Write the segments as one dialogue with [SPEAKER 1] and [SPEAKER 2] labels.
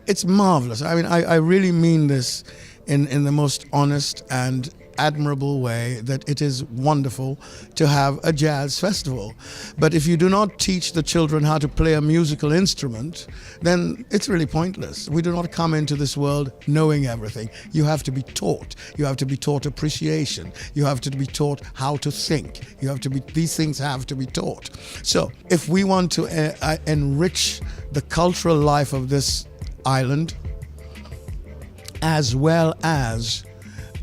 [SPEAKER 1] It's marvelous. I mean, I really mean this in the most honest and admirable way, that it is wonderful to have a jazz festival. But if you do not teach the children how to play a musical instrument, then it's really pointless. We do not come into this world knowing everything. You have to be taught. You have to be taught appreciation. You have to be taught how to think. These things have to be taught. So if we want to enrich the cultural life of this island, as well as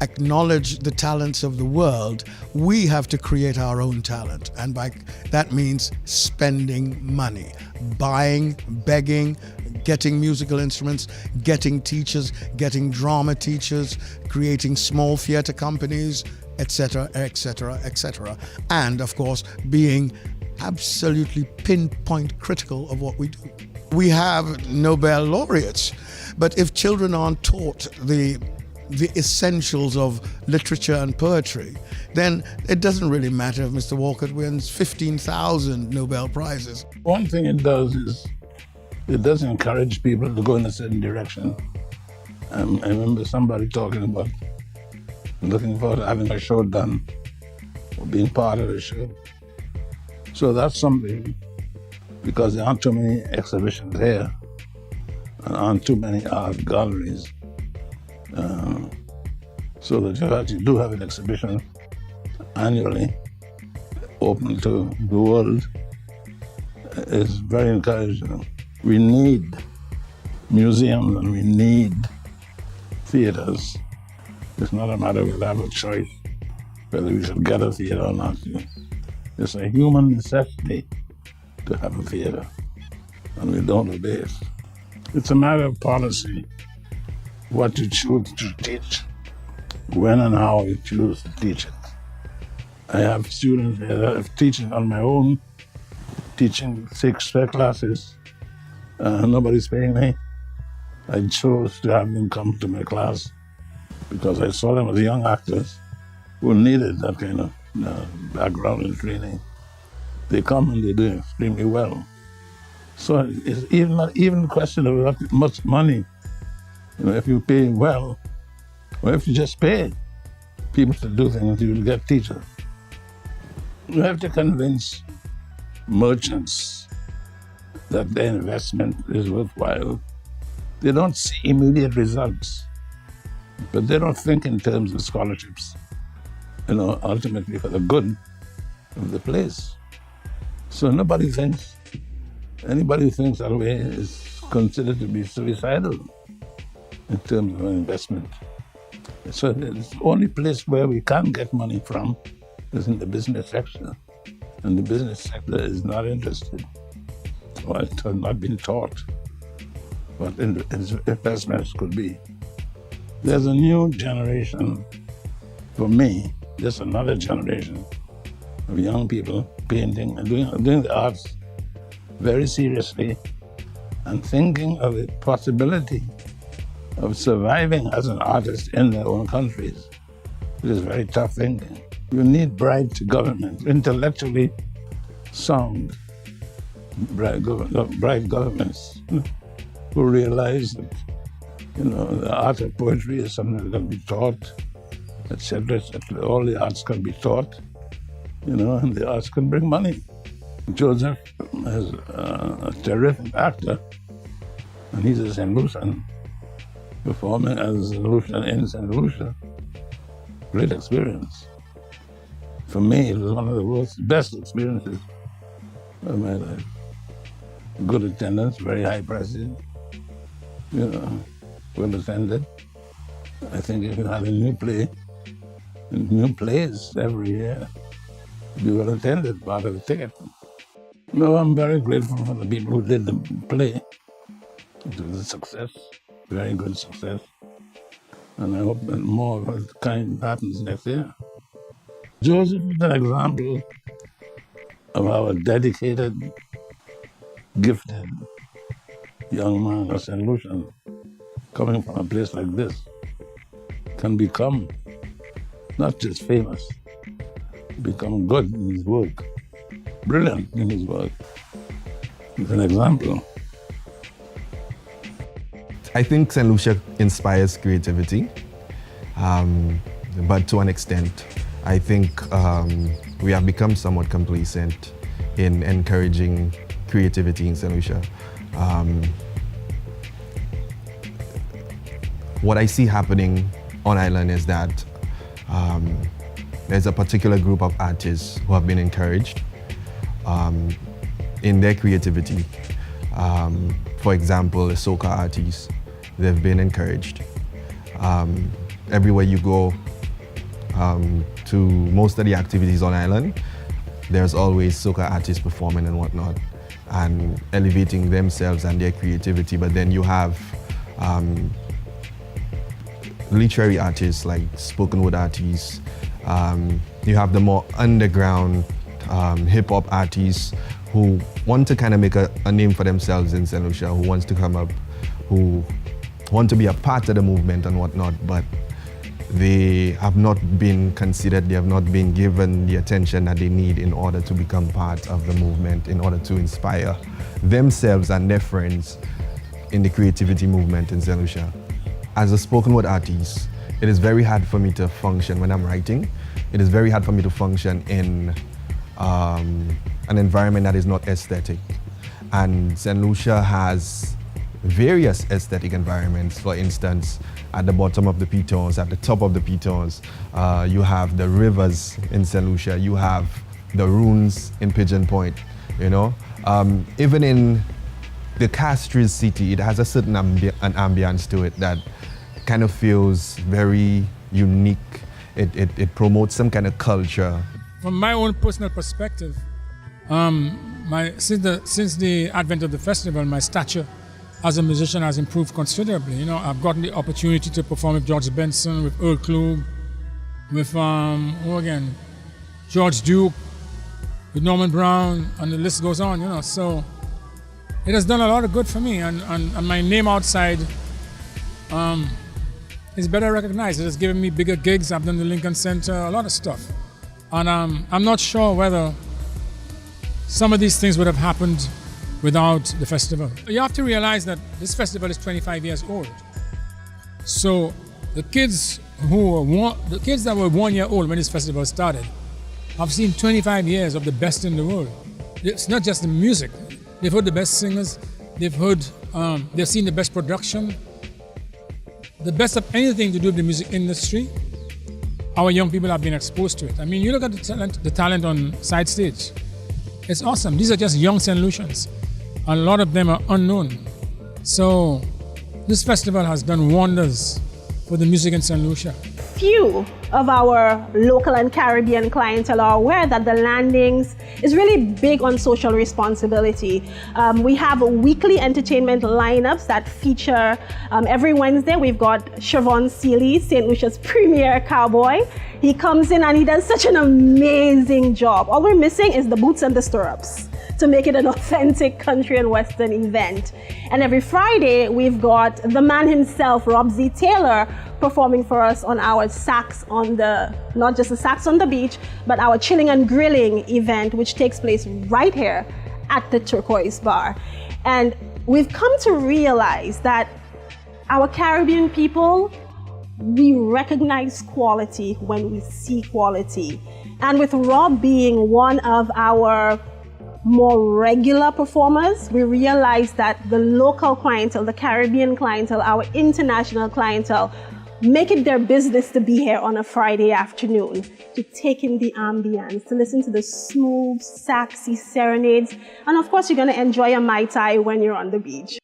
[SPEAKER 1] acknowledge the talents of the world, we have to create our own talent. And by that means spending money, buying, begging, getting musical instruments, getting teachers, getting drama teachers, creating small theater companies, etc., etc., etc. And of course, being absolutely pinpoint critical of what we do. We have Nobel laureates, but if children aren't taught the essentials of literature and poetry, then it doesn't really matter if Mr. Walcott wins 15,000 Nobel Prizes.
[SPEAKER 2] One thing it does is it does encourage people to go in a certain direction. I remember somebody talking about looking forward to having a show done or being part of the show. So that's something, because there aren't too many exhibitions here and aren't too many art galleries. So that you do have an exhibition annually open to the world is very encouraging. We need museums and we need theaters. It's not a matter of we'll have a choice whether we should get a theater or not. It's a human necessity to have a theater, and we don't obey it. It's a matter of policy, what you choose to teach, when and how you choose to teach it. I have students that are teaching on my own, teaching 6 classes. Nobody's paying me. I chose to have them come to my class because I saw them as young actors who needed that kind of background and training. They come and they do extremely well. So it's not even a question of that much money. If you pay well, or if you just pay people to do things, you will get teachers. You have to convince merchants that their investment is worthwhile. They don't see immediate results, but they don't think in terms of scholarships, ultimately for the good of the place. So anybody who thinks that way is considered to be suicidal in terms of an investment. So the only place where we can get money from is in the business sector. And the business sector is not interested, or it has not been taught what investments could be. There's a new generation, for me, just another generation of young people painting and doing the arts very seriously and thinking of the possibility of surviving as an artist in their own countries. It is very tough thinking. You need bright government, intellectually sound, bright governments who realize that the art of poetry is something that can be taught, etc., etc. All the arts can be taught, and the arts can bring money. Joseph is a terrific actor, and he's a St. Lucian, performing as St. Lucian in St. Lucia. Great experience. For me, it was one of the best experiences of my life. Good attendance, very high prices, well attended. I think if you had a new plays every year, it'd be well attended, part of the ticket. No, I'm very grateful for the people who did the play. It was a success, very good success. And I hope that more of the kind happens next year. Joseph is an example of how a dedicated, gifted young man of St. Lucian, coming from a place like this, can become not just famous, become good in his work, brilliant in his work. He's an example.
[SPEAKER 3] I think St. Lucia inspires creativity, but to an extent. I think we have become somewhat complacent in encouraging creativity in St. Lucia. What I see happening on island is that there's a particular group of artists who have been encouraged in their creativity. For example, the soca artists, they've been encouraged. Everywhere you go, to most of the activities on island, there's always soca artists performing and whatnot and elevating themselves and their creativity. But then you have literary artists like spoken word artists. You have the more underground hip hop artists who want to kind of make a name for themselves in St. Lucia, who wants to come up, who want to be a part of the movement and whatnot, but they have not been considered, they have not been given the attention that they need in order to become part of the movement, in order to inspire themselves and their friends in the creativity movement in St. Lucia. As a spoken word artist, it is very hard for me to function when I'm writing. It is very hard for me to function in an environment that is not aesthetic. And St. Lucia has various aesthetic environments. For instance, at the bottom of the pitons, at the top of the pitons, you have the rivers in St. Lucia, you have the ruins in Pigeon Point, you know. Even in the Castries city, it has a certain an ambience to it that kind of feels very unique. It promotes some kind of culture.
[SPEAKER 4] From my own personal perspective, since the advent of the festival, my stature as a musician has improved considerably. You know, I've gotten the opportunity to perform with George Benson, with Earl Klug, with George Duke, with Norman Brown, and the list goes on. You know, so it has done a lot of good for me, and my name outside is better recognized. It has given me bigger gigs. I've done the Lincoln Center, a lot of stuff, and I'm not sure whether some of these things would have happened without the festival. You have to realize that this festival is 25 years old. So the kids that were 1 year old when this festival started have seen 25 years of the best in the world. It's not just the music. They've heard the best singers. They've seen the best production. The best of anything to do with the music industry. Our young people have been exposed to it. I mean, you look at the talent on side stage. It's awesome. These are just young St. Lucians. A lot of them are unknown. So this festival has done wonders for the music in St. Lucia.
[SPEAKER 5] Few of our local and Caribbean clientele are aware that the Landings is really big on social responsibility. We have weekly entertainment lineups that feature every Wednesday. We've got Siobhan Seeley, St. Lucia's premier cowboy. He comes in and he does such an amazing job. All we're missing is the boots and the stirrups to make it an authentic country and western event. And every Friday, we've got the man himself, Rob Z. Taylor, performing for us on our sax on the, not just the sax on the beach, but our chilling and grilling event, which takes place right here at the Turquoise Bar. And we've come to realize that our Caribbean people, we recognize quality when we see quality. And with Rob being one of our more regular performers, we realize that the local clientele, the Caribbean clientele, our international clientele, make it their business to be here on a Friday afternoon, to take in the ambience, to listen to the smooth, saxy serenades, and of course you're going to enjoy a Mai Tai when you're on the beach.